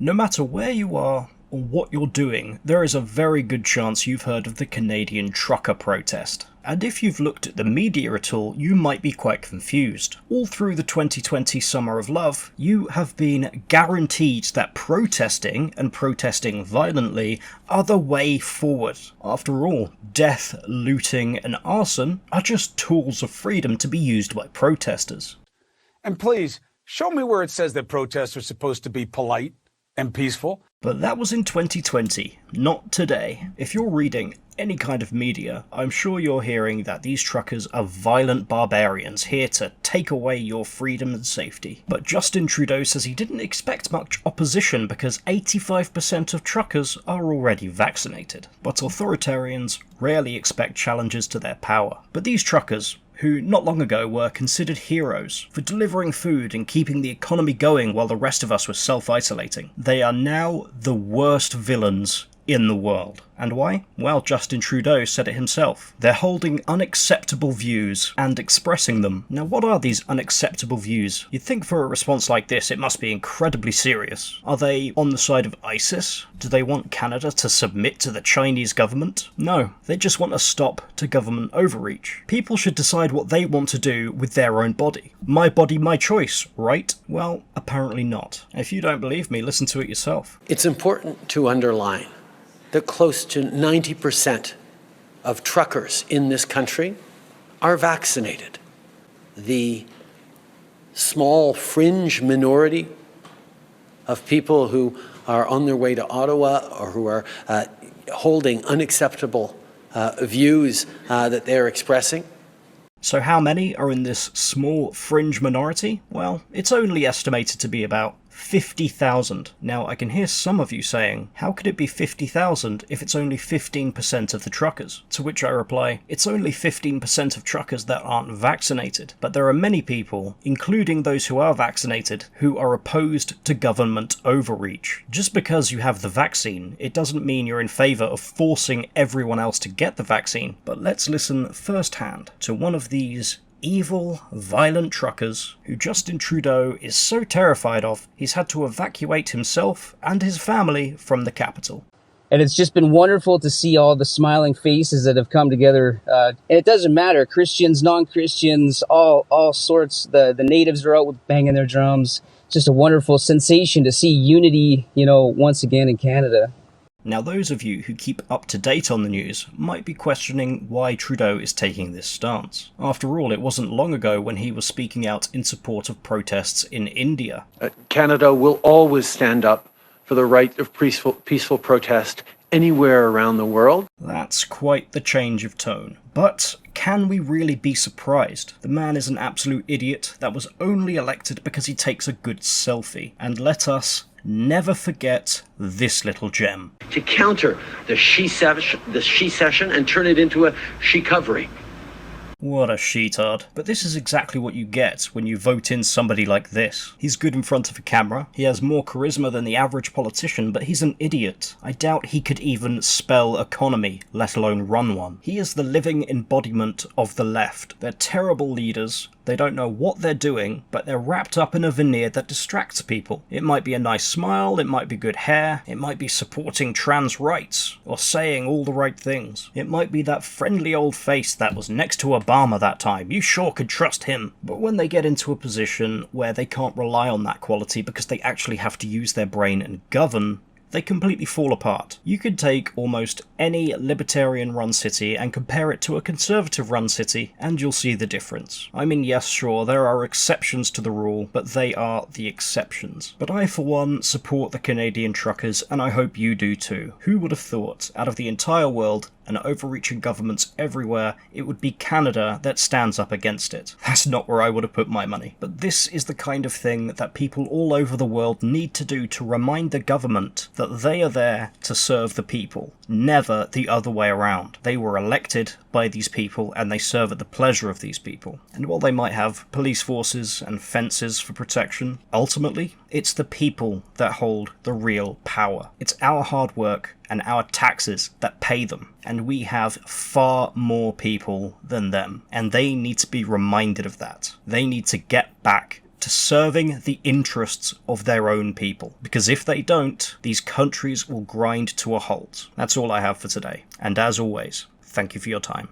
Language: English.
No matter where you are or what you're doing, there is a very good chance you've heard of the Canadian trucker protest. And if you've looked at the media at all, you might be quite confused. All through the 2020 Summer of Love, you have been guaranteed that protesting, and protesting violently, are the way forward. After all, death, looting, and arson are just tools of freedom to be used by protesters. And please, show me where it says that protests are supposed to be polite and peaceful. But that was in 2020, not today. If you're reading any kind of media, I'm sure you're hearing that these truckers are violent barbarians here to take away your freedom and safety. But Justin Trudeau says he didn't expect much opposition because 85% of truckers are already vaccinated. But authoritarians rarely expect challenges to their power. But these truckers, who not long ago were considered heroes for delivering food and keeping the economy going while the rest of us were self-isolating, they are now the worst villains in the world. And why? Well, Justin Trudeau said it himself. They're holding unacceptable views and expressing them. Now, what are these unacceptable views? You'd think for a response like this it must be incredibly serious. Are they on the side of ISIS? Do they want Canada to submit to the Chinese government? No, they just want a stop to government overreach. People should decide what they want to do with their own body. My body, my choice, right? Well, apparently not. If you don't believe me, listen to it yourself. It's important to underline that close to 90% of truckers in this country are vaccinated. The small fringe minority of people who are on their way to Ottawa or who are holding unacceptable views that they're expressing. So how many are in this small fringe minority? Well, it's only estimated to be about 50,000. Now, I can hear some of you saying, how could it be 50,000 if it's only 15% of the truckers? To which I reply, it's only 15% of truckers that aren't vaccinated. But there are many people, including those who are vaccinated, who are opposed to government overreach. Just because you have the vaccine, it doesn't mean you're in favour of forcing everyone else to get the vaccine. But let's listen firsthand to one of these evil, violent truckers who Justin Trudeau is so terrified of, he's had to evacuate himself and his family from the capital. And it's just been wonderful to see all the smiling faces that have come together. And it doesn't matter, Christians, non-Christians, all sorts. The natives are out with banging their drums. Just a wonderful sensation to see unity, once again in Canada. Now, those of you who keep up to date on the news might be questioning why Trudeau is taking this stance. After all, it wasn't long ago when he was speaking out in support of protests in India. Canada will always stand up for the right of peaceful protest anywhere around the world. That's quite the change of tone. But can we really be surprised? The man is an absolute idiot that was only elected because he takes a good selfie. And let us never forget this little gem. To counter the she-session and turn it into a she-covering. What a sheetard. But this is exactly what you get when you vote in somebody like this. He's good in front of a camera, he has more charisma than the average politician, but he's an idiot. I doubt he could even spell economy, let alone run one. He is the living embodiment of the left. They're terrible leaders. They don't know what they're doing, but they're wrapped up in a veneer that distracts people. It might be a nice smile, it might be good hair, it might be supporting trans rights, or saying all the right things. It might be that friendly old face that was next to Obama that time. You sure could trust him. But when they get into a position where they can't rely on that quality because they actually have to use their brain and govern, they completely fall apart. You could take almost any libertarian-run city and compare it to a conservative-run city, and you'll see the difference. I mean, yes, sure, there are exceptions to the rule, but they are the exceptions. But I, for one, support the Canadian truckers, and I hope you do too. Who would have thought, out of the entire world, and overreaching governments everywhere, it would be Canada that stands up against it? That's not where I would have put my money. But this is the kind of thing that people all over the world need to do to remind the government that they are there to serve the people, never the other way around. They were elected by these people and they serve at the pleasure of these people. And while they might have police forces and fences for protection, ultimately, it's the people that hold the real power. It's our hard work and our taxes that pay them. And we have far more people than them. And they need to be reminded of that. They need to get back to serving the interests of their own people. Because if they don't, these countries will grind to a halt. That's all I have for today. And as always, thank you for your time.